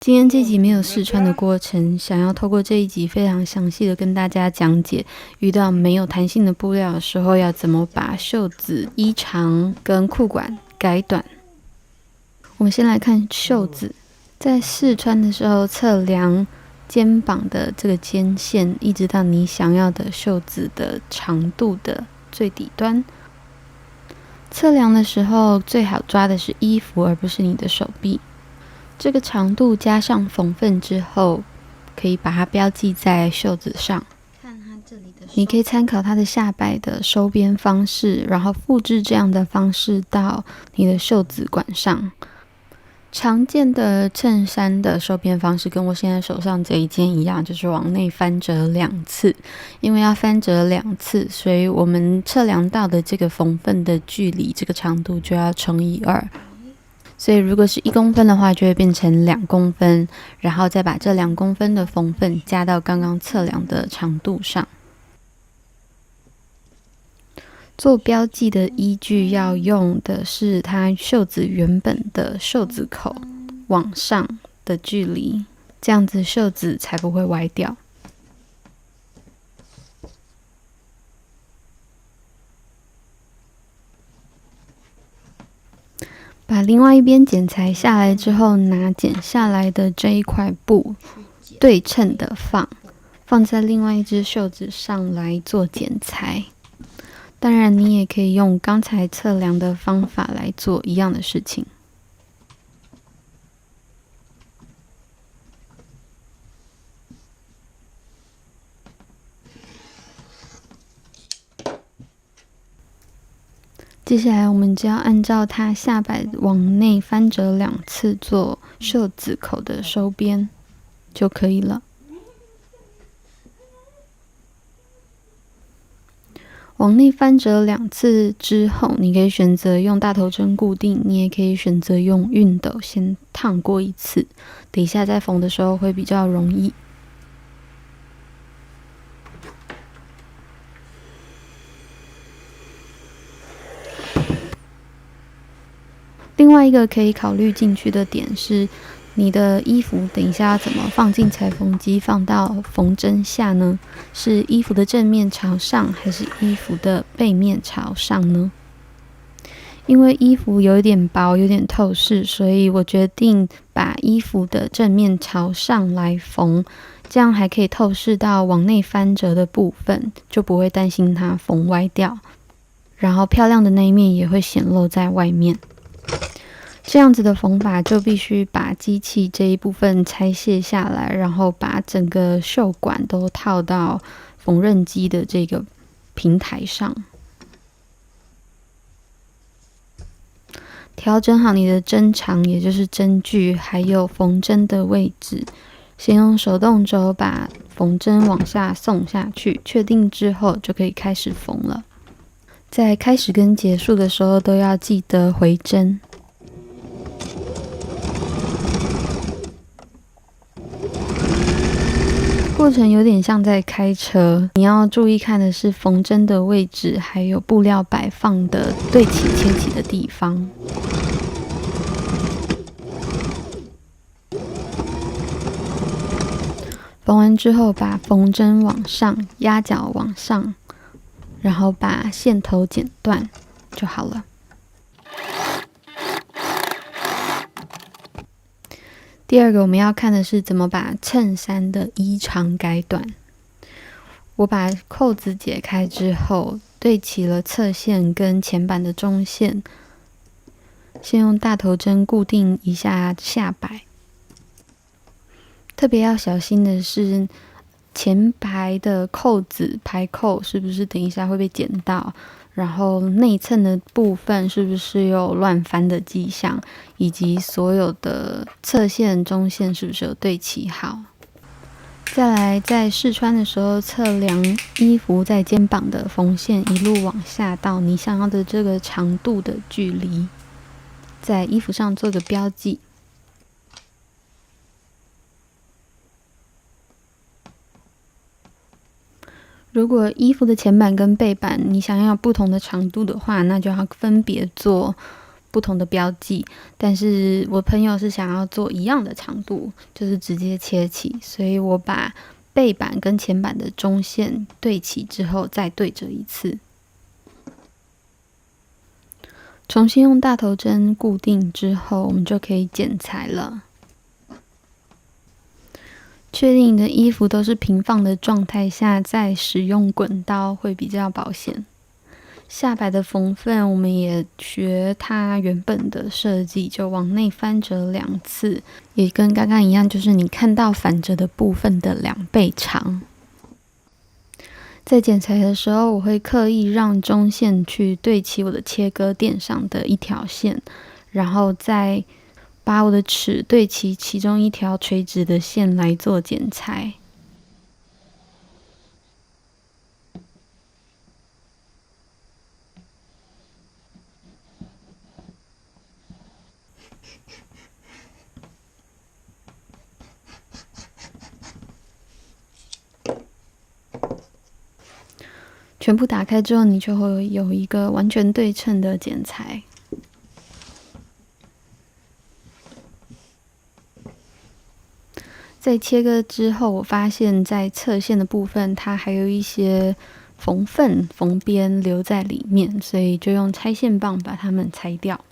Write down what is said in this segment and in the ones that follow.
今天这集没有试穿的过程，想要透过这一集非常详细的跟大家讲解，遇到没有弹性的布料的时候，要怎么把袖子、衣长跟裤管改短。我们先来看袖子，在试穿的时候测量肩膀的这个肩线，一直到你想要的袖子的长度的最底端。测量的时候最好抓的是衣服，而不是你的手臂。这个长度加上缝份之后，可以把它标记在袖子上。你可以参考它的下摆的收边方式，然后复制这样的方式到你的袖子管上。常见的衬衫的收边方式跟我现在手上这一件一样，就是往内翻折2次。因为要翻折2次，所以我们测量到的这个缝份的距离，这个长度就要乘以2。所以如果是1公分的话，就会变成2公分，然后再把这2公分的缝份加到刚刚测量的长度上。做标记的依据要用的是它袖子原本的袖子口往上的距离，这样子袖子才不会歪掉。把另外一边剪裁下来之后，拿剪下来的这一块布对称的放在另外一只袖子上来做剪裁。当然你也可以用刚才测量的方法来做一样的事情。接下来我们只要按照它下摆往内翻折2次做袖子口的收边就可以了。往内翻折2次之后，你可以选择用大头针固定，你也可以选择用熨斗先烫过1次，等一下再缝的时候会比较容易。另外一个可以考虑进去的点是，你的衣服等一下要怎么放进裁缝机放到缝针下呢？是衣服的正面朝上，还是衣服的背面朝上呢？因为衣服有点薄，有点透视，所以我决定把衣服的正面朝上来缝，这样还可以透视到往内翻折的部分，就不会担心它缝歪掉，然后漂亮的那一面也会显露在外面。这样子的缝法就必须把机器这一部分拆卸下来，然后把整个袖管都套到缝纫机的这个平台上。调整好你的针长，也就是针距，还有缝针的位置。先用手动轴把缝针往下送下去，确定之后就可以开始缝了。在开始跟结束的时候都要记得回针。过程有点像在开车，你要注意看的是缝针的位置，还有布料摆放的对齐切齐的地方。缝完之后，把缝针往上，压角往上，然后把线头剪断就好了。第二个我们要看的是怎么把衬衫的衣长改短。我把扣子解开之后，对齐了侧线跟前板的中线，先用大头针固定一下下摆。特别要小心的是，前排的扣子排扣是不是等一下会被剪到，然后内衬的部分是不是有乱翻的迹象，以及所有的侧线、中线是不是有对齐好。再来，在试穿的时候测量衣服在肩膀的缝线一路往下到你想要的这个长度的距离，在衣服上做个标记。如果衣服的前板跟背板你想要不同的长度的话，那就要分别做不同的标记，但是我朋友是想要做一样的长度，就是直接切起，所以我把背板跟前板的中线对齐之后再对折一次，重新用大头针固定之后，我们就可以剪裁了。确定你的衣服都是平放的状态下，再使用滚刀会比较保险。下摆的缝份我们也学它原本的设计，就往内翻折2次，也跟刚刚一样，就是你看到反折的部分的2倍长。在剪裁的时候，我会刻意让中线去对齐我的切割垫上的一条线，然后再把我的尺对齐其中一条垂直的线来做剪裁。全部打开之后，你就会有一个完全对称的剪裁。在切割之后，我发现在侧线的部分，它还有一些缝份、缝边留在里面，所以就用拆线棒把它们拆掉。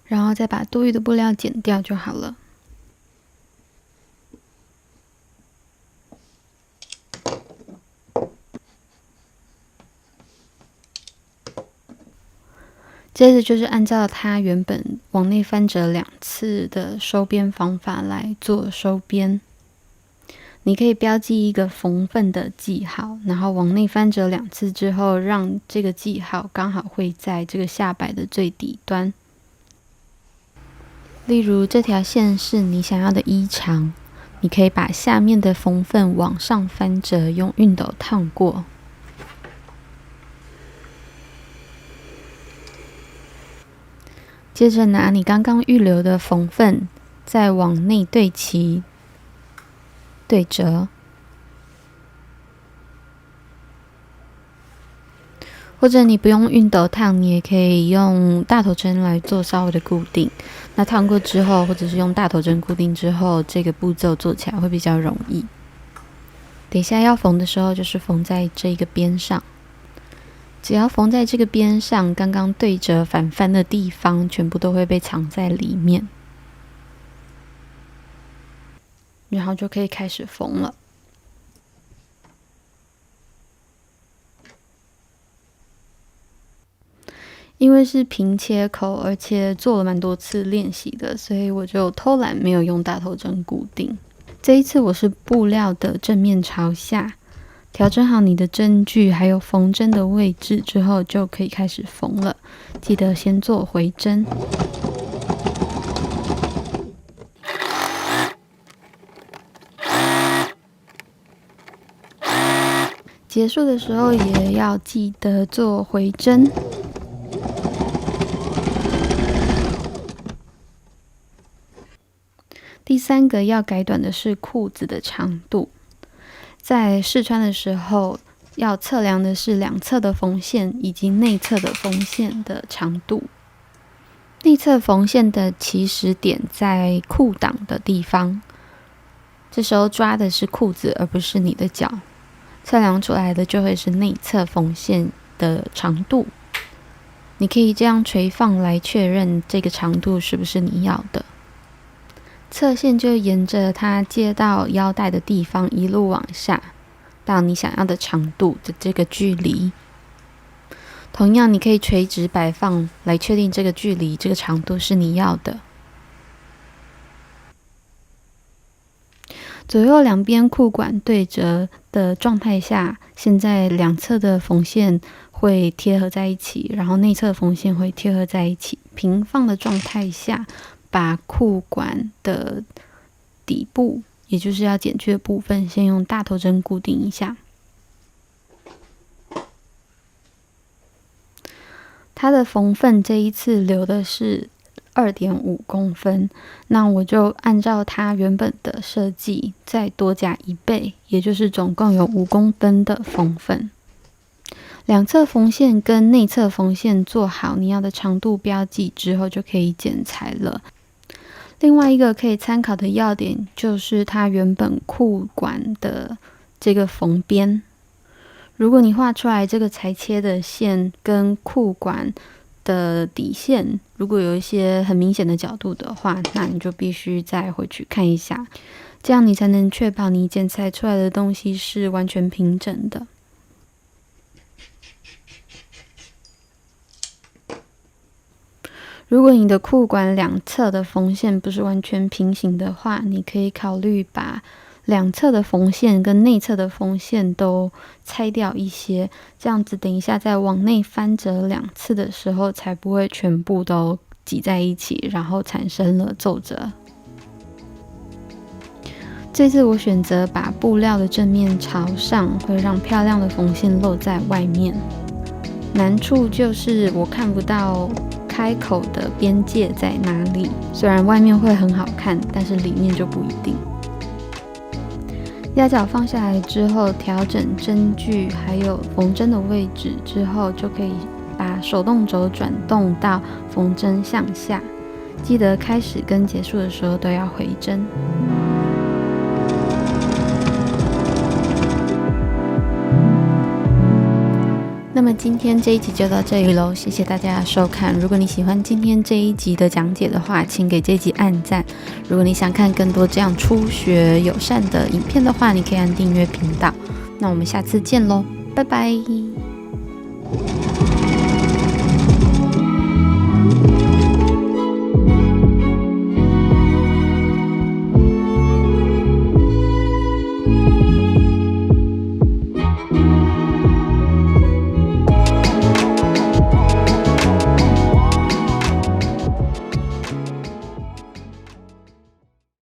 然后再把多余的布料剪掉就好了。接着就是按照它原本往内翻折2次的收边方法来做收边。你可以标记一个缝份的记号，然后往内翻折2次之后，让这个记号刚好会在这个下摆的最底端。例如这条线是你想要的衣长，你可以把下面的缝份往上翻折，用熨斗烫过。接着拿你刚刚预留的缝份，再往内对齐、对折，或者你不用熨斗烫，你也可以用大头针来做稍微的固定。那烫过之后，或者是用大头针固定之后，这个步骤做起来会比较容易。等一下要缝的时候，就是缝在这个边上。只要缝在这个边上，刚刚对折反翻的地方全部都会被藏在里面，然后就可以开始缝了。因为是平切口，而且做了蛮多次练习的，所以我就偷懒没有用大头针固定。这一次我是布料的正面朝下。调整好你的针距还有缝针的位置之后，就可以开始缝了。记得先做回针。结束的时候也要记得做回针。第3个要改短的是裤子的长度。在试穿的时候，要测量的是2侧的缝线以及内侧的缝线的长度。内侧缝线的起始点在裤裆的地方，这时候抓的是裤子而不是你的脚，测量出来的就会是内侧缝线的长度。你可以这样垂放来确认这个长度是不是你要的。侧线就沿着它接到腰带的地方一路往下，到你想要的长度的这个距离。同样，你可以垂直摆放来确定这个距离、这个长度是你要的。左右两边裤管对折的状态下，现在2侧的缝线会贴合在一起，然后内侧缝线会贴合在一起。平放的状态下，把裤管的底部，也就是要剪去的部分，先用大头针固定一下。它的缝份这一次留的是2.5公分，那我就按照它原本的设计再多加1倍，也就是总共有5公分的缝份。两侧缝线跟内侧缝线做好你要的长度标记之后，就可以剪裁了。另外一个可以参考的要点就是它原本裤管的这个缝边，如果你画出来这个裁切的线跟裤管的底线如果有一些很明显的角度的话，那你就必须再回去看一下，这样你才能确保你剪裁出来的东西是完全平整的。如果你的裤管两侧的缝线不是完全平行的话，你可以考虑把两侧的缝线跟内侧的缝线都拆掉一些，这样子等一下在往内翻折2次的时候才不会全部都挤在一起，然后产生了皱褶。这次我选择把布料的正面朝上，会让漂亮的缝线露在外面。难处就是我看不到开口的边界在哪里，虽然外面会很好看，但是里面就不一定。压脚放下来之后，调整针距还有缝针的位置之后，就可以把手动轴转动到缝针向下，记得开始跟结束的时候都要回针。那么今天这一集就到这里咯，谢谢大家的收看。如果你喜欢今天这一集的讲解的话，请给这一集按赞。如果你想看更多这样初学友善的影片的话，你可以按订阅频道。那我们下次见咯，拜拜。